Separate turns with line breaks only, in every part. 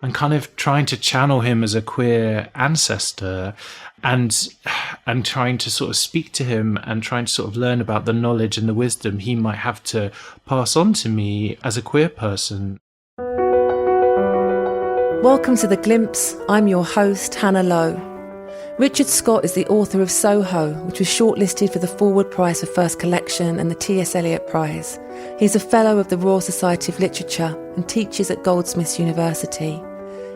and kind of trying to channel him as a queer ancestor, and trying to sort of speak to him and trying to sort of learn about the knowledge and the wisdom he might have to pass on to me as a queer person.
Welcome to The Glimpse. I'm your host, Hannah Lowe. Richard Scott is the author of Soho, which was shortlisted for the Forward Prize for First Collection and the T.S. Eliot Prize. He's a Fellow of the Royal Society of Literature and teaches at Goldsmiths University.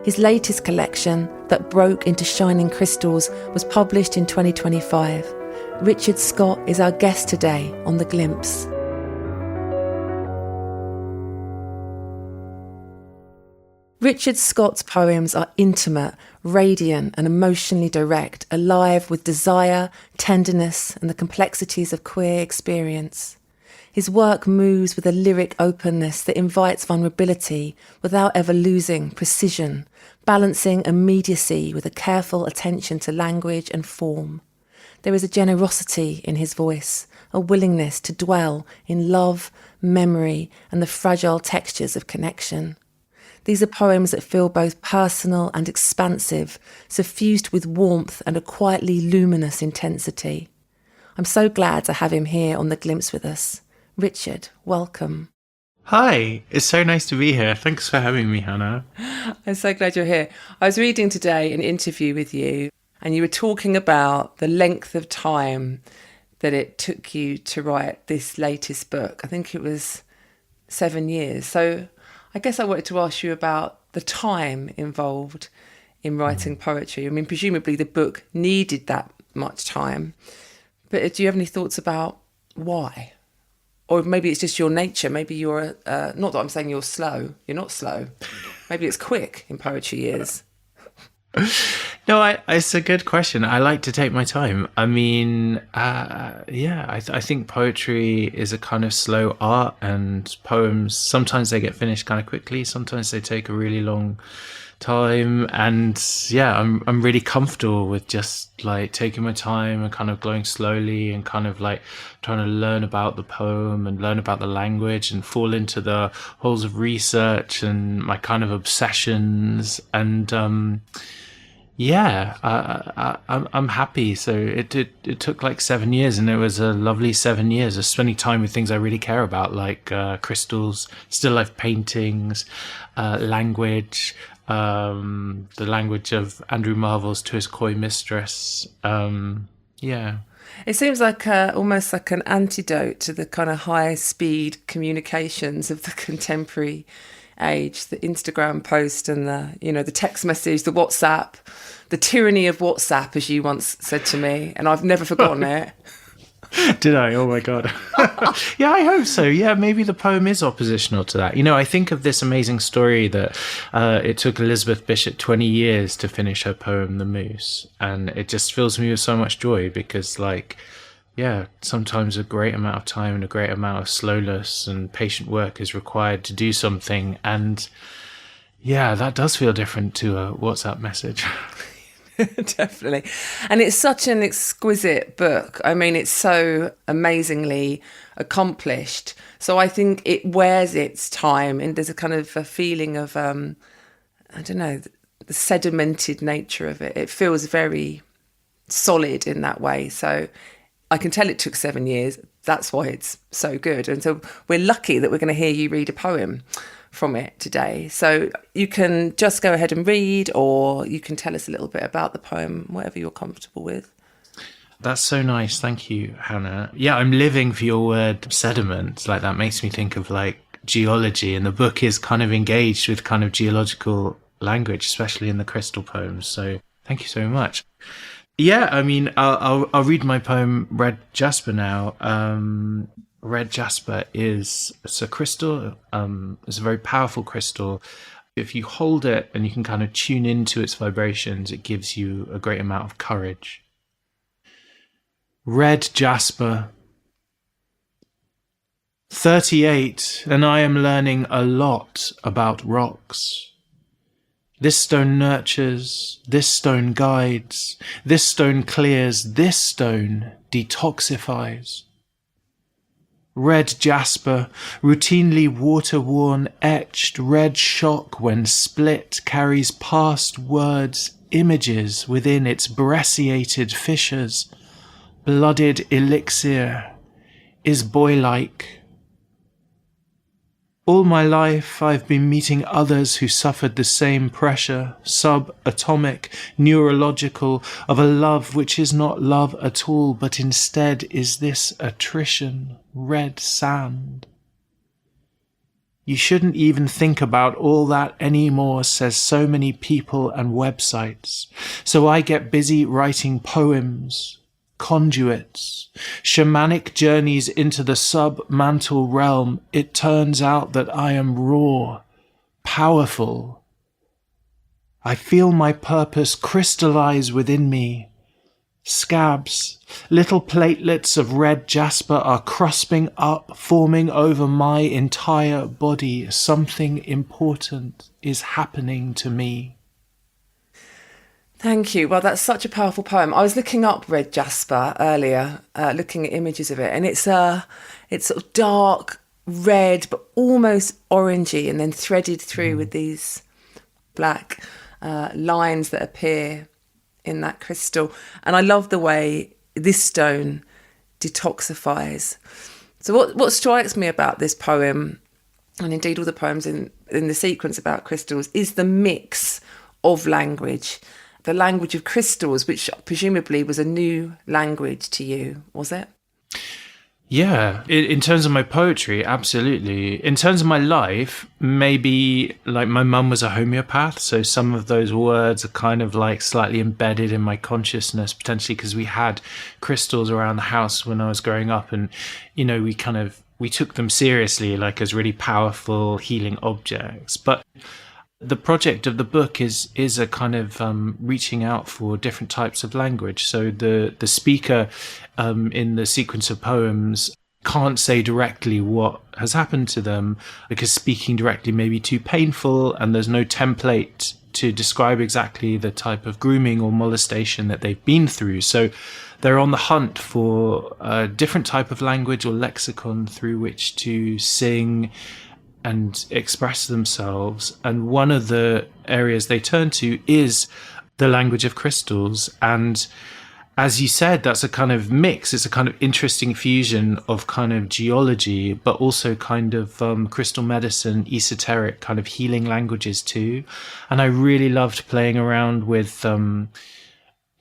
His latest collection, That Broke into Shining Crystals, was published in 2025. Richard Scott is our guest today on The Glimpse. Richard Scott's poems are intimate, radiant and emotionally direct, alive with desire, tenderness and the complexities of queer experience. His work moves with a lyric openness that invites vulnerability without ever losing precision, balancing immediacy with a careful attention to language and form. There is a generosity in his voice, a willingness to dwell in love, memory and the fragile textures of connection. These are poems that feel both personal and expansive, suffused with warmth and a quietly luminous intensity. I'm so glad to have him here on The Glimpse with us. Richard, welcome.
Hi, it's so nice to be here. Thanks for having me, Hannah.
I'm so glad you're here. I was reading today an interview with you, and you were talking about the length of time that it took you to write this latest book. I think it was 7 years. So I guess I wanted to ask you about the time involved in writing poetry. I mean, presumably the book needed that much time, but do you have any thoughts about why? Or maybe it's just your nature. Maybe you're, not that I'm saying you're slow. You're not slow. Maybe it's quick in poetry years.
No, it's a good question. I like to take my time. I mean, I think poetry is a kind of slow art, and poems, sometimes they get finished kind of quickly. Sometimes they take a really long time. And yeah, I'm really comfortable with just like taking my time and kind of going slowly and kind of like trying to learn about the poem and learn about the language and fall into the holes of research and my kind of obsessions. And I'm happy. So it took like 7 years, and it was a lovely 7 years of spending time with things I really care about, like crystals, still life paintings, language, the language of Andrew Marvell's To His Coy Mistress.
It seems like almost like an antidote to the kind of high-speed communications of the contemporary age, the Instagram post and the text message, the WhatsApp, the tyranny of WhatsApp, as you once said to me, and I've never forgotten it.
Did I? Oh my God. Yeah, I hope so. Yeah, maybe the poem is oppositional to that. I think of this amazing story that it took Elizabeth Bishop 20 years to finish her poem, The Moose. And it just fills me with so much joy because, sometimes a great amount of time and a great amount of slowness and patient work is required to do something. And yeah, that does feel different to a WhatsApp message.
Definitely. And it's such an exquisite book. I mean, it's so amazingly accomplished. So I think it wears its time, and there's a kind of a feeling of, the sedimented nature of it. It feels very solid in that way. So I can tell it took 7 years. That's why it's so good. And so we're lucky that we're going to hear you read a poem from it today. So you can just go ahead and read, or you can tell us a little bit about the poem, whatever you're comfortable with.
That's so nice. Thank you, Hannah. Yeah, I'm living for your word sediment. Like, that makes me think of like geology, and the book is kind of engaged with kind of geological language, especially in the crystal poems. So thank you so much. Yeah, I mean, I'll read my poem, Red Jasper, now. Red Jasper it's a crystal. It's a very powerful crystal. If you hold it and you can kind of tune into its vibrations, it gives you a great amount of courage. Red Jasper, 38, and I am learning a lot about rocks. This stone nurtures, this stone guides, this stone clears, this stone detoxifies. red jasper, routinely water-worn, etched, red shock when split carries past words, images within its brecciated fissures. Blooded elixir is boy-like. All my life I've been meeting others who suffered the same pressure, subatomic, neurological, of a love which is not love at all, but instead is this attrition, red sand. You shouldn't even think about all that anymore, says so many people and websites. So I get busy writing poems, conduits, shamanic journeys into the sub-mantle realm. It turns out that I am raw, powerful. I feel my purpose crystallize within me. Scabs, little platelets of red jasper are crusting up, forming over my entire body. Something important is happening to me.
Thank you. Well, that's such a powerful poem. I was looking up red jasper earlier, looking at images of it, and it's sort of dark red, but almost orangey, and then threaded through with these black lines that appear in that crystal. And I love the way this stone detoxifies. So what strikes me about this poem, and indeed all the poems in the sequence about crystals, is the mix of language. The language of crystals, which presumably was a new language to you, was it?
Yeah, in terms of my poetry, absolutely. In terms of my life, maybe like my mum was a homeopath, so some of those words are kind of like slightly embedded in my consciousness, potentially because we had crystals around the house when I was growing up, and you know, we took them seriously, like as really powerful healing objects. But the project of the book is a kind of reaching out for different types of language. So the speaker in the sequence of poems can't say directly what has happened to them, because speaking directly may be too painful, and there's no template to describe exactly the type of grooming or molestation that they've been through. So they're on the hunt for a different type of language or lexicon through which to sing and express themselves. And one of the areas they turn to is the language of crystals. And as you said, that's a kind of mix. It's a kind of interesting fusion of kind of geology, but also kind of crystal medicine, esoteric kind of healing languages too. And I really loved playing around with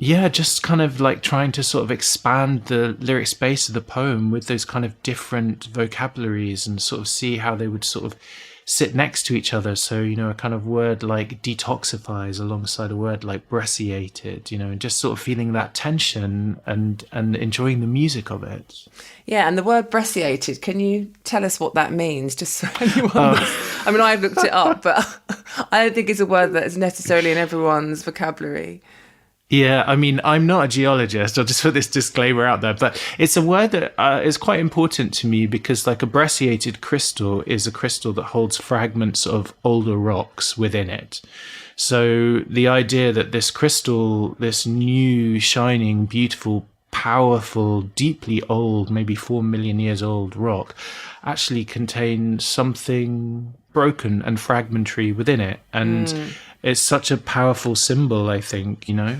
just kind of like trying to sort of expand the lyric space of the poem with those kind of different vocabularies and sort of see how they would sort of sit next to each other. So, you know, a kind of word like detoxifies alongside a word like brecciated, you know, and just sort of feeling that tension and enjoying the music of it. Yeah,
and the word brecciated, can you tell us what that means? Just for anyone I mean, I've looked it up, but I don't think it's a word that is necessarily in everyone's vocabulary.
Yeah, I mean, I'm not a geologist. I'll just put this disclaimer out there, but it's a word that is quite important to me because, like, a brecciated crystal is a crystal that holds fragments of older rocks within it. So the idea that this crystal, this new, shining, beautiful, powerful, deeply old, maybe 4 million years old rock, actually contains something broken and fragmentary within it. And it's such a powerful symbol, I think, you know?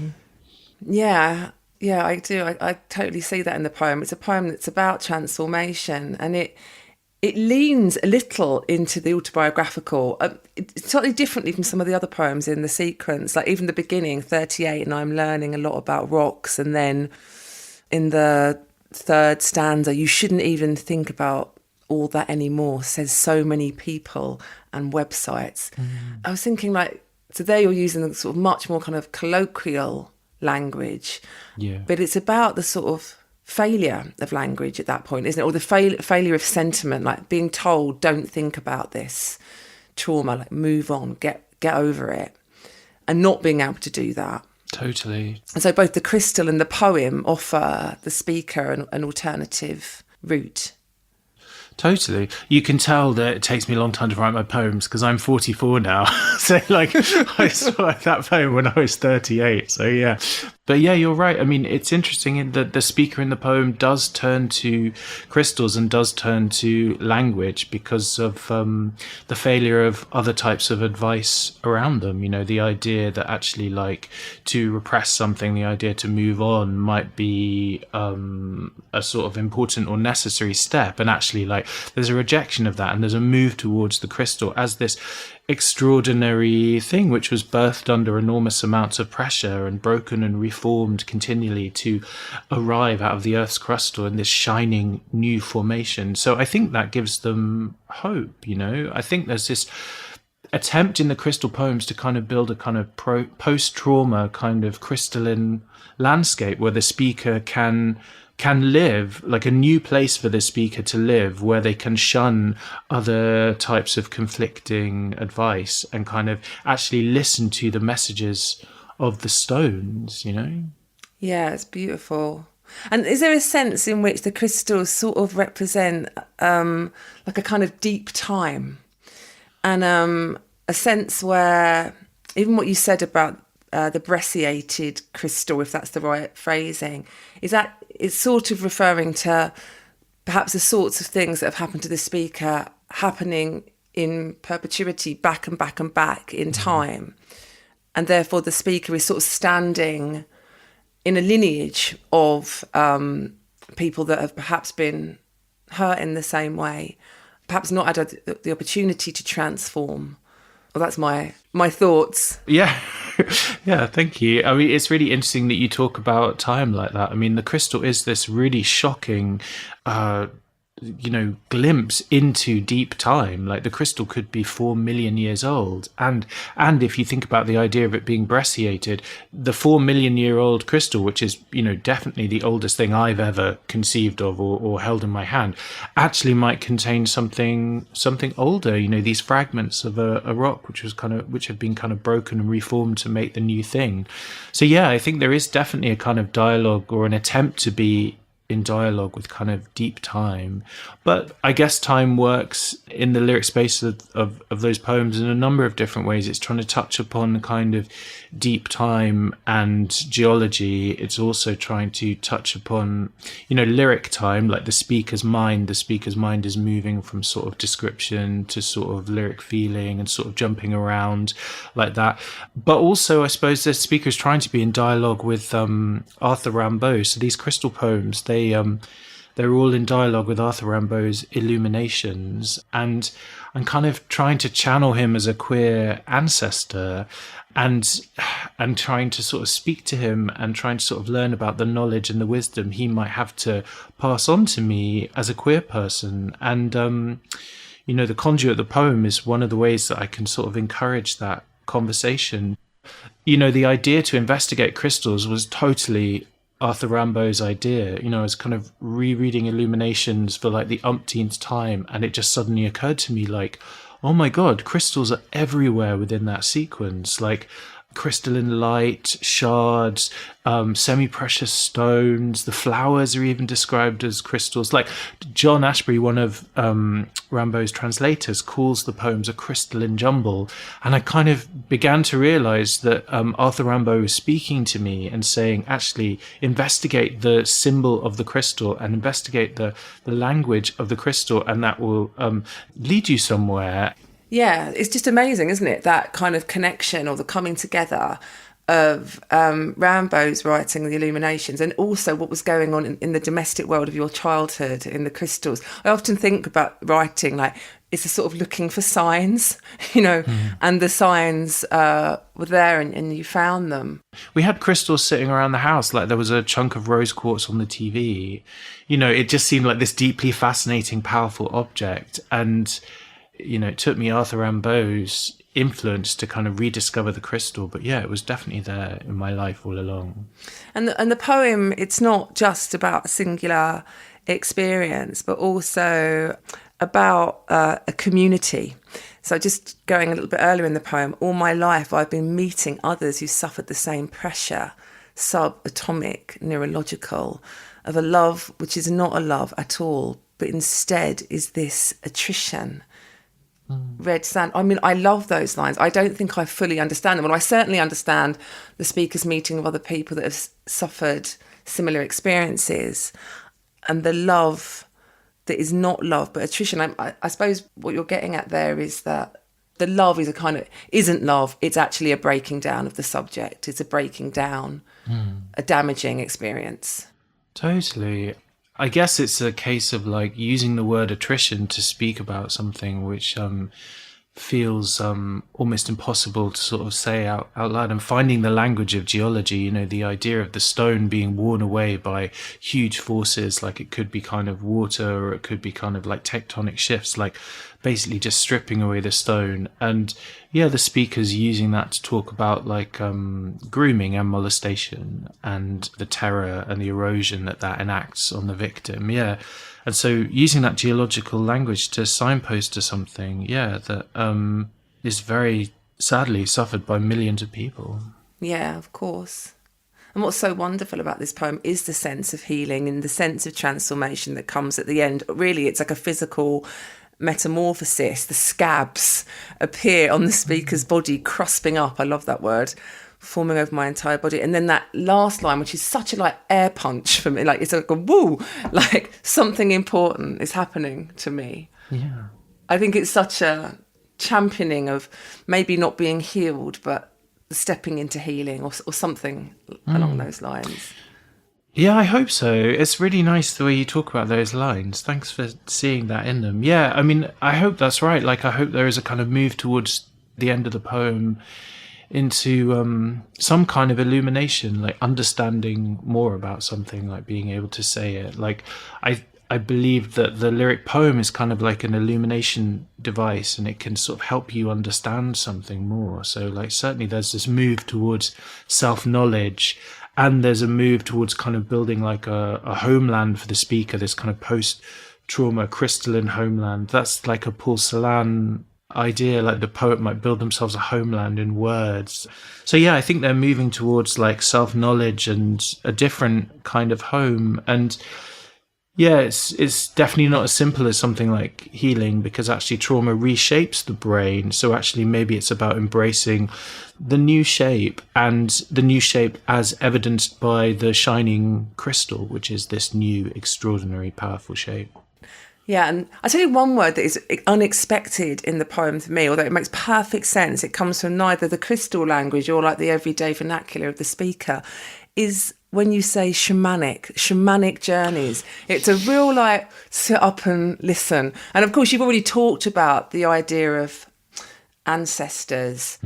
Yeah, I do. I totally see that in the poem. It's a poem that's about transformation, and it leans a little into the autobiographical, slightly differently from some of the other poems in the sequence. Like even the beginning, 38, and I'm learning a lot about rocks. And then in the third stanza, you shouldn't even think about all that anymore, says so many people and websites. I was thinking, like, so there you're using the sort of much more kind of colloquial language, but it's about the sort of failure of language at that point, isn't it? Or the failure of sentiment, like being told, don't think about this trauma, like move on, get over it, and not being able to do that.
Totally.
And so both the crystal and the poem offer the speaker an alternative route.
Totally. You can tell that it takes me a long time to write my poems because I'm 44 now. So, like, I started that poem when I was 38. So, yeah. But yeah, you're right. I mean, it's interesting in that the speaker in the poem does turn to crystals and does turn to language because of the failure of other types of advice around them. You know, the idea that actually, like, to repress something, the idea to move on might be a sort of important or necessary step. And actually, like, there's a rejection of that and there's a move towards the crystal as this extraordinary thing which was birthed under enormous amounts of pressure and broken and reformed continually to arrive out of the Earth's crustal in this shining new formation. So I think that gives them hope, you know. I think there's this attempt in the crystal poems to kind of build a kind of post-trauma kind of crystalline landscape where the speaker can live, like a new place for the speaker to live, where they can shun other types of conflicting advice and kind of actually listen to the messages of the stones, you know?
Yeah, it's beautiful. And is there a sense in which the crystals sort of represent like a kind of deep time and a sense where even what you said about the brecciated crystal, if that's the right phrasing, is that it's sort of referring to perhaps the sorts of things that have happened to the speaker happening in perpetuity, back and back and back in time. And therefore the speaker is sort of standing in a lineage of people that have perhaps been hurt in the same way, perhaps not had the opportunity to transform. Well, that's my thoughts.
Yeah. Yeah, thank you. I mean, it's really interesting that you talk about time like that. I mean, the crystal is this really shocking glimpse into deep time. Like, the crystal could be 4 million years old, and if you think about the idea of it being brecciated, the 4 million year old crystal, which is, you know, definitely the oldest thing I've ever conceived of or held in my hand, actually might contain something older. You know, these fragments of a rock which have been kind of broken and reformed to make the new thing. So yeah, I think there is definitely a kind of dialogue or an attempt to be in dialogue with kind of deep time. But I guess time works in the lyric space of those poems in a number of different ways. It's trying to touch upon kind of deep time and geology. It's also trying to touch upon, you know, lyric time, like the speaker's mind. The speaker's mind is moving from sort of description to sort of lyric feeling and sort of jumping around like that. But also, I suppose the speaker is trying to be in dialogue with Arthur Rimbaud. So these crystal poems, they're all in dialogue with Arthur Rimbaud's Illuminations, and I'm kind of trying to channel him as a queer ancestor and trying to sort of speak to him and trying to sort of learn about the knowledge and the wisdom he might have to pass on to me as a queer person. And you know, the conduit, the poem, is one of the ways that I can sort of encourage that conversation. You know, the idea to investigate crystals was totally Arthur Rimbaud's idea. You know, I was kind of rereading Illuminations for like the umpteenth time, and it just suddenly occurred to me, like, oh my God, crystals are everywhere within that sequence. Like, crystalline light, shards, semi-precious stones. The flowers are even described as crystals. Like, John Ashbery, one of Rimbaud's translators, calls the poems a crystalline jumble. And I kind of began to realize that Arthur Rimbaud was speaking to me and saying, actually, investigate the symbol of the crystal and investigate the language of the crystal, and that will lead you somewhere.
Yeah, it's just amazing, isn't it? That kind of connection or the coming together of Rimbaud's writing The Illuminations and also what was going on in the domestic world of your childhood in the crystals. I often think about writing like it's a sort of looking for signs, you know, and the signs were there and you found them.
We had crystals sitting around the house, like there was a chunk of rose quartz on the TV. You know, it just seemed like this deeply fascinating, powerful object. And you know, it took me Arthur Rimbaud's influence to kind of rediscover the crystal. But yeah, it was definitely there in my life all along.
And the poem, it's not just about a singular experience, but also about a community. So just going a little bit earlier in the poem, all my life I've been meeting others who suffered the same pressure, subatomic, neurological, of a love which is not a love at all, but instead is this attrition. red sand. I mean, I love those lines. I don't think I fully understand them. Well, I certainly understand the speaker's meeting of other people that have suffered similar experiences, and the love that is not love but attrition. I suppose what you're getting at there is that the love isn't love. It's actually a breaking down of the subject. It's a breaking down, a damaging experience.
Totally. I guess it's a case of like using the word attrition to speak about something which feels almost impossible to sort of say out loud, and finding the language of geology, you know, the idea of the stone being worn away by huge forces, like it could be kind of water, or it could be kind of like tectonic shifts, like basically just stripping away the stone. And yeah, the speaker's using that to talk about like grooming and molestation and the terror and the erosion that enacts on the victim. Yeah. And so using that geological language to signpost to something, that is very sadly suffered by millions of people.
Yeah, of course. And what's so wonderful about this poem is the sense of healing and the sense of transformation that comes at the end. Really, it's like a physical metamorphosis. The scabs appear on the speaker's body, crusping up. I love that word. Forming over my entire body. And then that last line, which is such a like air punch for me, like it's like a woo, like something important is happening to me.
Yeah.
I think it's such a championing of maybe not being healed, but stepping into healing or something along those lines.
Yeah, I hope so. It's really nice the way you talk about those lines. Thanks for seeing that in them. Yeah, I mean, I hope that's right. Like, I hope there is a kind of move towards the end of the poem into some kind of illumination, like understanding more about something, like being able to say it. Like I believe that the lyric poem is kind of like an illumination device, and it can sort of help you understand something more. So like certainly there's this move towards self-knowledge, and there's a move towards kind of building like a homeland for the speaker, this kind of post-trauma crystalline homeland. That's like a porcelain idea, like the poet might build themselves a homeland in words. So yeah, I think they're moving towards like self-knowledge and a different kind of home. And yeah, it's definitely not as simple as something like healing, because actually trauma reshapes the brain. So actually maybe it's about embracing the new shape, and the new shape as evidenced by the shining crystal, which is this new extraordinary powerful shape.
Yeah, and I'll tell you one word that is unexpected in the poem for me, although it makes perfect sense. It comes from neither the crystal language or like the everyday vernacular of the speaker, is when you say shamanic journeys. It's a real like sit up and listen. And of course, you've already talked about the idea of ancestors.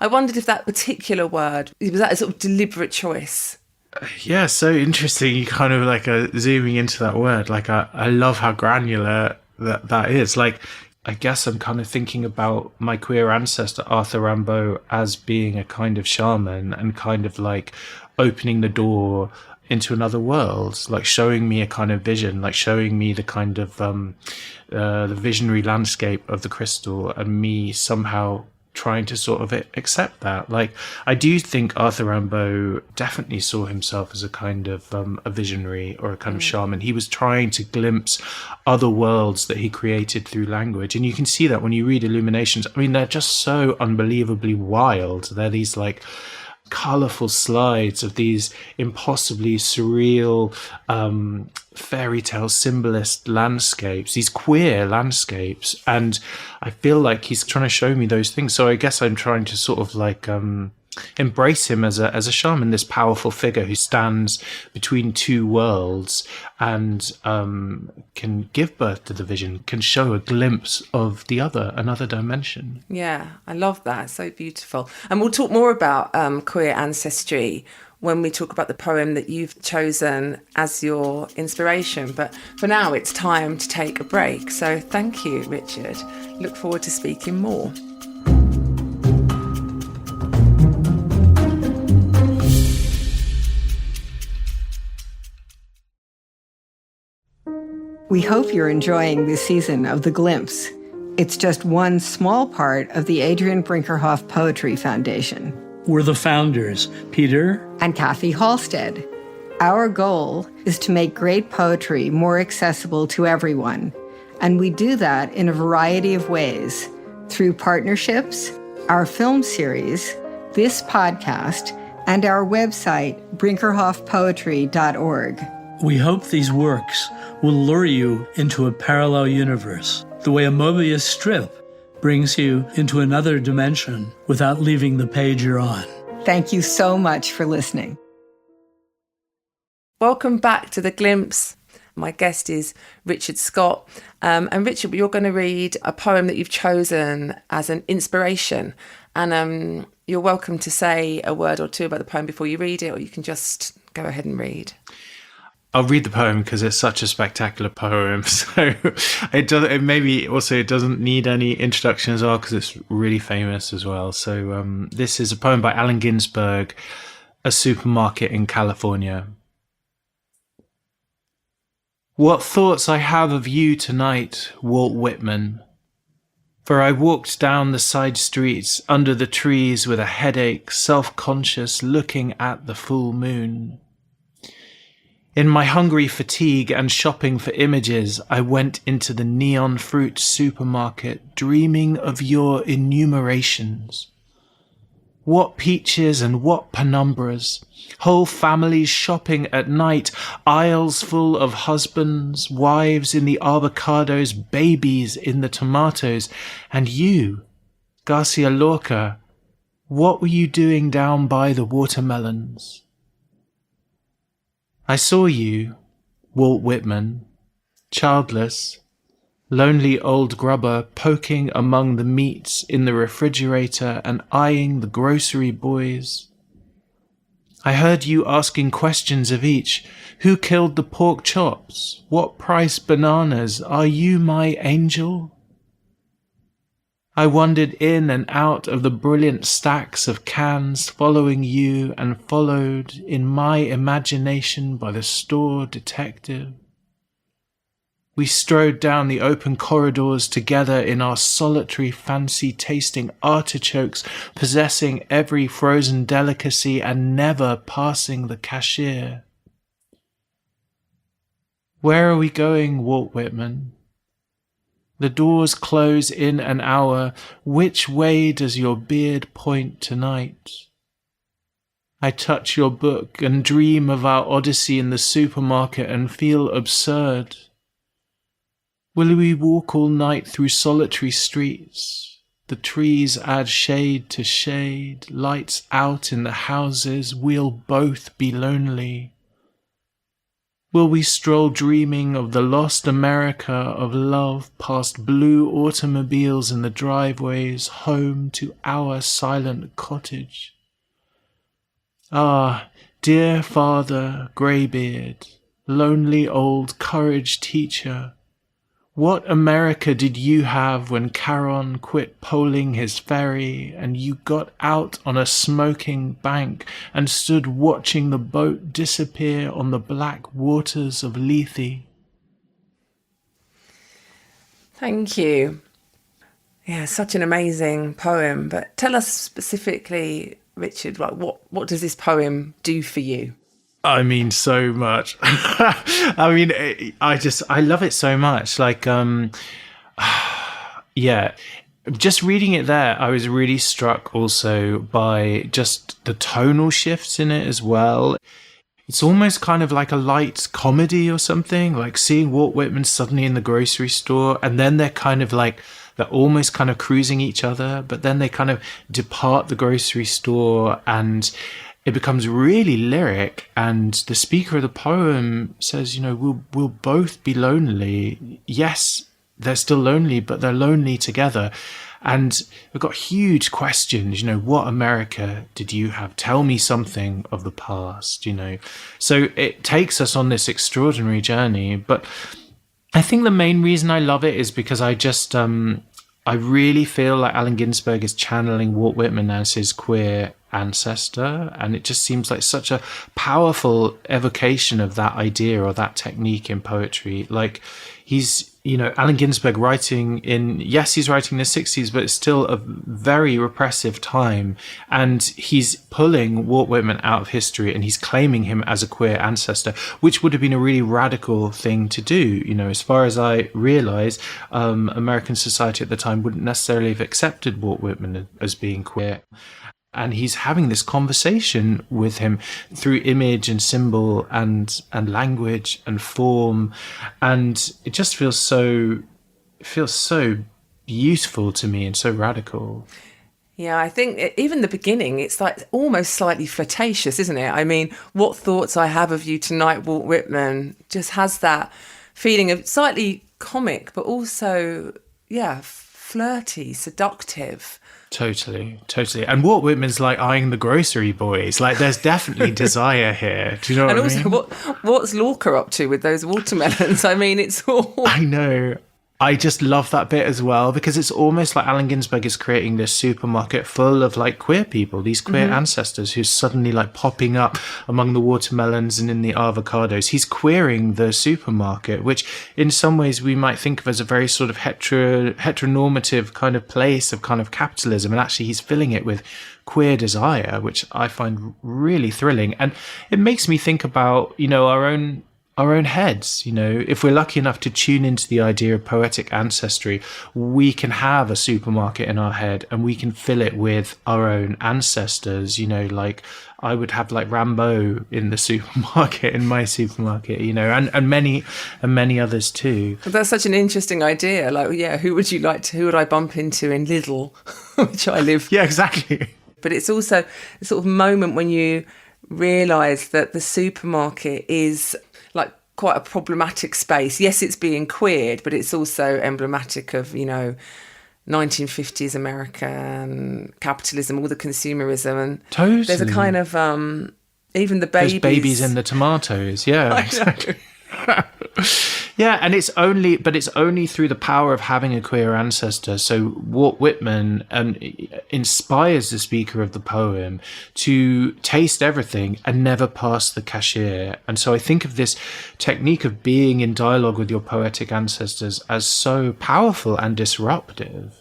I wondered if that particular word, was that a sort of deliberate choice?
Yeah, so interesting. You kind of like zooming into that word. Like I love how granular that is. Like I guess I'm kind of thinking about my queer ancestor Arthur Rimbaud as being a kind of shaman, and kind of like opening the door into another world, like showing me a kind of vision, like showing me the kind of the visionary landscape of the crystal, and me somehow trying to sort of accept that. Like I do think Arthur Rimbaud definitely saw himself as a kind of a visionary or a kind of shaman. He was trying to glimpse other worlds that he created through language, and you can see that when you read Illuminations. I mean, they're just so unbelievably wild. They're these like colourful slides of these impossibly surreal fairy tale symbolist landscapes, these queer landscapes, and I feel like he's trying to show me those things. So I guess I'm trying to sort of like embrace him as a shaman, this powerful figure who stands between two worlds and can give birth to the vision, can show a glimpse of the other, another dimension.
Yeah, I love that. So beautiful. And we'll talk more about queer ancestry when we talk about the poem that you've chosen as your inspiration. But for now, it's time to take a break. So thank you, Richard. Look forward to speaking more.
We hope you're enjoying this season of The Glimpse. It's just one small part of the Adrian Brinkerhoff Poetry Foundation.
We're the founders, Peter
and Kathy Halstead. Our goal is to make great poetry more accessible to everyone And we do that in a variety of ways through partnerships, our film series, this podcast, and our website, brinkerhoffpoetry.org.
We hope these works will lure you into a parallel universe, the way a Mobius strip brings you into another dimension without leaving the page you're on.
Thank you so much for listening.
Welcome back to The Glimpse. My guest is Richard Scott. And Richard, you're going to read a poem that you've chosen as an inspiration. And you're welcome to say a word or two about the poem before you read it, or you can just go ahead and read.
I'll read the poem because it's such a spectacular poem. So it doesn't need any introduction as well because it's really famous as well. So this is a poem by Allen Ginsberg, A Supermarket in California. What thoughts I have of you tonight, Walt Whitman. For I walked down the side streets under the trees with a headache, self-conscious, looking at the full moon. In my hungry fatigue and shopping for images, I went into the neon fruit supermarket, dreaming of your enumerations. What peaches and what penumbras, whole families shopping at night, aisles full of husbands, wives in the avocados, babies in the tomatoes, and you, Garcia Lorca, what were you doing down by the watermelons? I saw you, Walt Whitman, childless, lonely old grubber poking among the meats in the refrigerator and eyeing the grocery boys. I heard you asking questions of each. Who killed the pork chops? What price bananas? Are you my angel? I wandered in and out of the brilliant stacks of cans, following you and followed in my imagination by the store detective. We strode down the open corridors together in our solitary fancy, tasting artichokes, possessing every frozen delicacy and never passing the cashier. Where are we going, Walt Whitman? The doors close in an hour. Which way does your beard point tonight? I touch your book and dream of our odyssey in the supermarket and feel absurd. Will we walk all night through solitary streets? The trees add shade to shade, lights out in the houses, we'll both be lonely. Will we stroll dreaming of the lost America of love past blue automobiles in the driveways home to our silent cottage? Ah, dear Father Greybeard, lonely old courage teacher, what America did you have when Caron quit poling his ferry and you got out on a smoking bank and stood watching the boat disappear on the black waters of Lethe?
Thank you. Yeah, such an amazing poem. But tell us specifically, Richard, like what does this poem do for you?
I mean, so much. I mean, I love it so much. Like, yeah, just reading it there, I was really struck also by just the tonal shifts in it as well. It's almost kind of like a light comedy or something, like seeing Walt Whitman suddenly in the grocery store, and then they're almost kind of cruising each other, but then they kind of depart the grocery store and it becomes really lyric, and the speaker of the poem says, we'll both be lonely. Yes, they're still lonely, but they're lonely together. And we've got huge questions, what America did you have? Tell me something of the past, So it takes us on this extraordinary journey. But I think the main reason I love it is because I just, I really feel like Allen Ginsberg is channeling Walt Whitman as his queer ancestor, and it just seems like such a powerful evocation of that idea or that technique in poetry. Like he's Allen Ginsberg he's writing in the 60s, but it's still a very repressive time. And he's pulling Walt Whitman out of history and he's claiming him as a queer ancestor, which would have been a really radical thing to do. As far as I realize, American society at the time wouldn't necessarily have accepted Walt Whitman as being queer. And he's having this conversation with him through image and symbol and language and form. And it just feels so beautiful to me and so radical.
Yeah, I think even the beginning, it's like almost slightly flirtatious, isn't it? I mean, what thoughts I have of you tonight, Walt Whitman, just has that feeling of slightly comic, but also, flirty, seductive.
Totally. And Walt Whitman's like eyeing the grocery boys. Like, there's definitely desire here. Do you know what I mean?
And also, what's Lorca up to with those watermelons? I mean, it's all...
I know. I just love that bit as well, because it's almost like Allen Ginsberg is creating this supermarket full of like queer people, these queer ancestors who's suddenly like popping up among the watermelons and in the avocados. He's queering the supermarket, which in some ways we might think of as a very sort of heteronormative kind of place of kind of capitalism. And actually he's filling it with queer desire, which I find really thrilling. And it makes me think about, our own heads. If we're lucky enough to tune into the idea of poetic ancestry, we can have a supermarket in our head and we can fill it with our own ancestors. Like I would have like Rambo in the supermarket, in my supermarket, and many others too.
That's such an interesting idea. Like, who would I bump into in Lidl, which I live?
Yeah, exactly.
But it's also a sort of moment when you realise that the supermarket is like quite a problematic space. Yes, it's being queered, but it's also emblematic of, 1950s American capitalism, all the consumerism. And
totally.
There's a kind of, even the babies.
There's babies in the tomatoes. Yeah, exactly. Yeah, and it's only through the power of having a queer ancestor. So Walt Whitman inspires the speaker of the poem to taste everything and never pass the cashier. And so I think of this technique of being in dialogue with your poetic ancestors as so powerful and disruptive.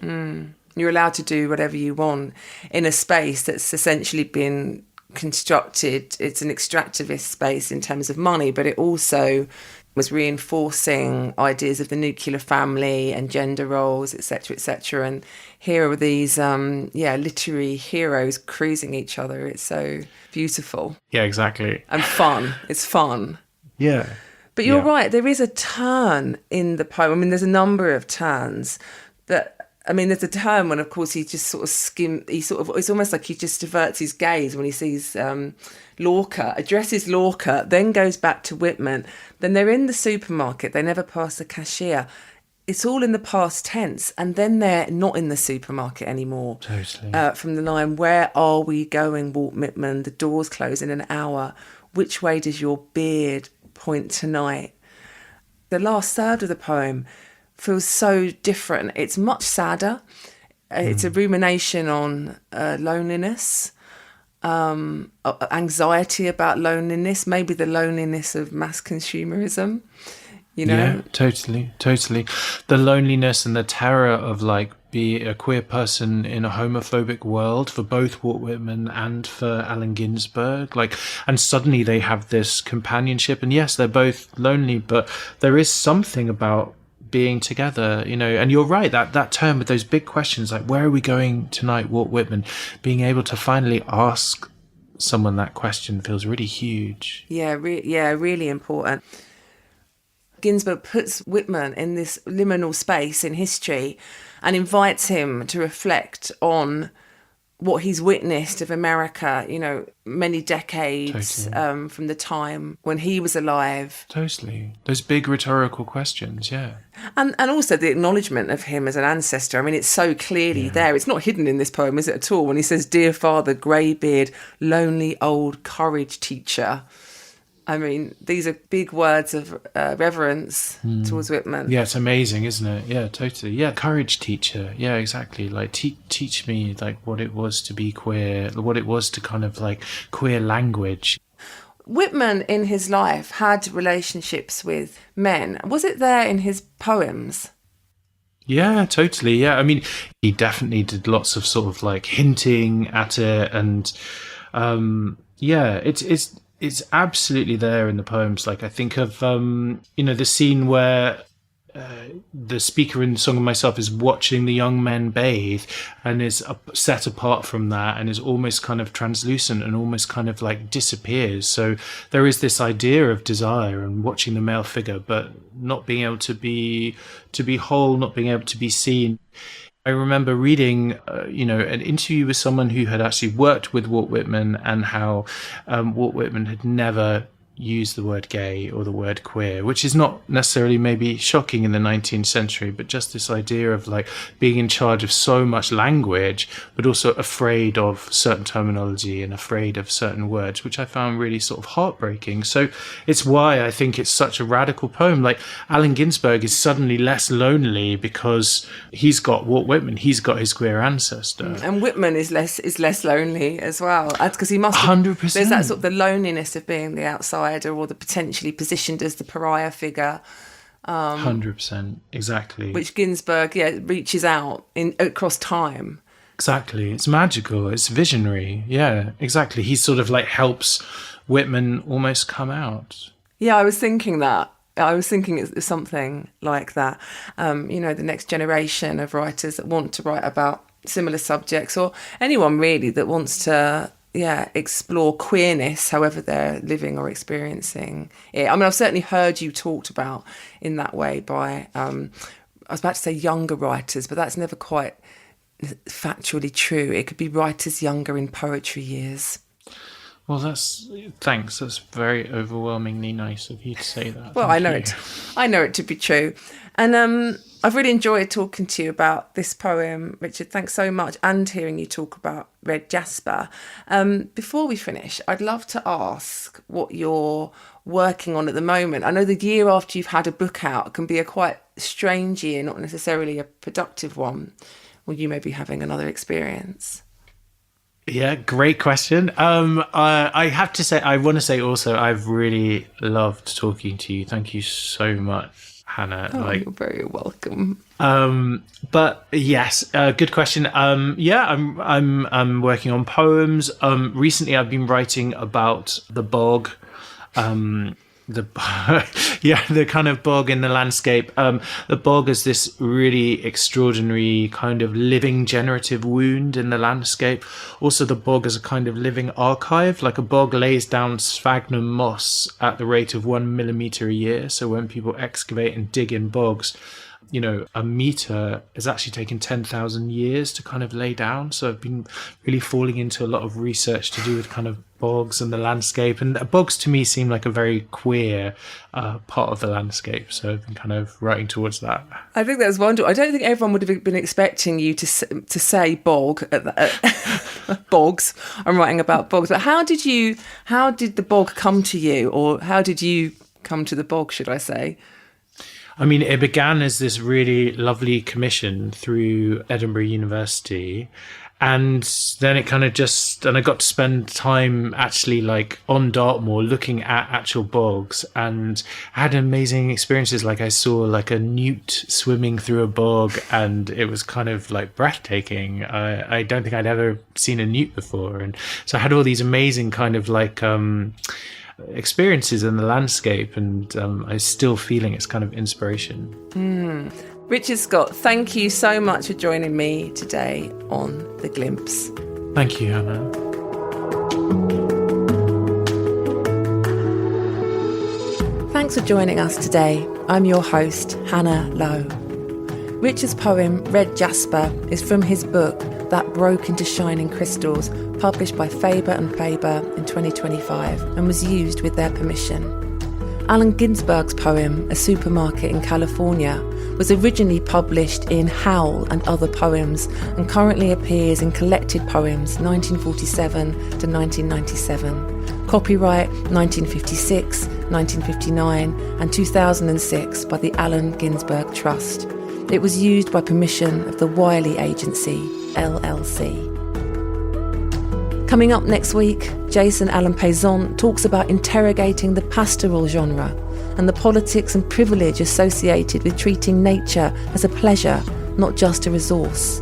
You're allowed to do whatever you want in a space that's essentially been constructed. It's an extractivist space in terms of money, but it also was reinforcing ideas of the nuclear family and gender roles, etc., etc. And here are these, literary heroes cruising each other. It's so beautiful.
Yeah, exactly.
And fun. It's fun.
Yeah.
But you're right. There is a turn in the poem. I mean, there's a number of turns there's a turn when, of course, he just sort of it's almost like he just diverts his gaze when he sees Lorca, addresses Lorca, then goes back to Whitman. Then they're in the supermarket. They never pass the cashier. It's all in the past tense. And then they're not in the supermarket anymore.
Totally.
From the line, "Where are we going, Walt Whitman? The doors close in an hour. Which way does your beard point tonight?" The last third of the poem feels so different. It's much sadder. It's a rumination on loneliness, anxiety about loneliness, maybe the loneliness of mass consumerism,
Yeah, totally. The loneliness and the terror of be a queer person in a homophobic world for both Walt Whitman and for Allen Ginsberg. And suddenly they have this companionship. And yes, they're both lonely, but there is something about being together, and you're right, that term with those big questions like, where are we going tonight, Walt Whitman, being able to finally ask someone that question feels really huge.
Really important. Ginsberg puts Whitman in this liminal space in history and invites him to reflect on what he's witnessed of America, many decades from the time when he was alive.
Totally. Those big rhetorical questions, yeah.
And also the acknowledgement of him as an ancestor. I mean, it's so clearly there. It's not hidden in this poem, is it, at all? When he says, "Dear father, greybeard, lonely old courage teacher." I mean, these are big words of reverence towards Whitman.
Yeah, it's amazing, isn't it? Yeah, totally. Yeah, courage teacher. Yeah, exactly. Teach me what it was to be queer, what it was to kind of queer language.
Whitman in his life had relationships with men. Was it there in his poems?
Yeah, totally. Yeah, I mean, he definitely did lots of sort of like hinting at it, and yeah, it's absolutely there in the poems. Like I think of the scene where the speaker in Song of Myself is watching the young men bathe and is set apart from that and is almost kind of translucent and almost kind of like disappears. So there is this idea of desire and watching the male figure, but not being able to be whole, not being able to be seen. I remember reading, an interview with someone who had actually worked with Walt Whitman, and how Walt Whitman had never used the word gay or the word queer, which is not necessarily maybe shocking in the 19th century, but just this idea of like being in charge of so much language, but also afraid of certain terminology and afraid of certain words, which I found really sort of heartbreaking. So it's why I think it's such a radical poem. Like Allen Ginsberg is suddenly less lonely because he's got Walt Whitman, he's got his queer ancestor.
And Whitman is less lonely as well, because he must
100%.
There's that sort of the loneliness of being the outsider, or the potentially positioned as the pariah figure.
100%, exactly.
Which Ginsberg, reaches out across time.
Exactly. It's magical. It's visionary. Yeah, exactly. He sort of like helps Whitman almost come out.
Yeah, I was thinking that. I was thinking it's something like that. The next generation of writers that want to write about similar subjects, or anyone really that wants to explore queerness, however they're living or experiencing it. I mean, I've certainly heard you talked about in that way by, I was about to say younger writers, but that's never quite factually true. It could be writers younger in poetry years.
Well, thanks. That's very overwhelmingly nice of you to say that.
Well, I know it to be true. And I've really enjoyed talking to you about this poem, Richard. Thanks so much. And hearing you talk about Red Jasper. Before we finish, I'd love to ask what you're working on at the moment. I know the year after you've had a book out can be a quite strange year, not necessarily a productive one. Will you maybe having another experience?
Yeah, great question. I have to say, I want to say also, I've really loved talking to you. Thank you so much, Hannah.
You're very welcome.
But yes, good question. I'm working on poems. Recently I've been writing about the bog, the kind of bog in the landscape. The bog is this really extraordinary kind of living generative wound in the landscape. Also, the bog is a kind of living archive. Like a bog lays down sphagnum moss at the rate of 1 millimeter a year. So when people excavate and dig in bogs, a meter has actually taken 10,000 years to kind of lay down. So I've been really falling into a lot of research to do with kind of bogs and the landscape. And bogs to me seem like a very queer part of the landscape. So I've been kind of writing towards that. I
think that's wonderful. I don't think everyone would have been expecting you to say bog bogs. I'm writing about bogs. But how did the bog come to you? Or how did you come to the bog, should I say?
I mean, it began as this really lovely commission through Edinburgh University. And then it kind of and I got to spend time actually like on Dartmoor looking at actual bogs, and I had amazing experiences. Like I saw like a newt swimming through a bog, and it was kind of like breathtaking. I don't think I'd ever seen a newt before. And so I had all these amazing kind of like, experiences in the landscape, and I'm still feeling its kind of inspiration.
Richard Scott, thank you so much for joining me today on The Glimpse.
Thank you, Hannah.
Thanks for joining us today. I'm your host, Hannah Lowe. Richard's poem, Red Jasper, is from his book, That Broke into Shining Crystals, published by Faber and Faber in 2025, and was used with their permission. Allen Ginsberg's poem, A Supermarket in California, was originally published in Howl and Other Poems, and currently appears in Collected Poems 1947 to 1997. Copyright 1956, 1959 and 2006 by the Allen Ginsberg Trust. It was used by permission of the Wiley Agency, LLC. Coming up next week, Jason Allen Payson talks about interrogating the pastoral genre and the politics and privilege associated with treating nature as a pleasure, not just a resource.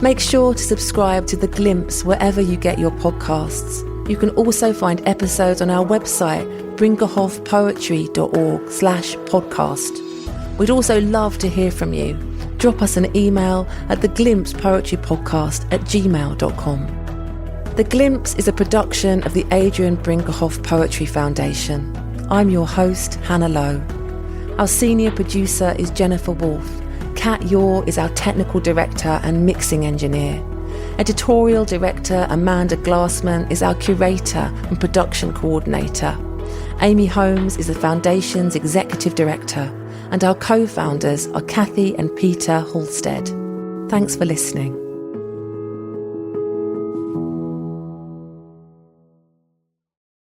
Make sure to subscribe to The Glimpse wherever you get your podcasts. You can also find episodes on our website, brinkerhoffpoetry.org/podcast. We'd also love to hear from you. Drop us an email at theglimpsepoetrypodcast@gmail.com. The Glimpse is a production of the Adrian Brinkerhoff Poetry Foundation. I'm your host, Hannah Lowe. Our senior producer is Jennifer Wolfe. Kat Yor is our technical director and mixing engineer. Editorial director Amanda Glassman is our curator and production coordinator. Amy Holmes is the Foundation's executive director, and our co-founders are Kathy and Peter Halstead. Thanks for listening.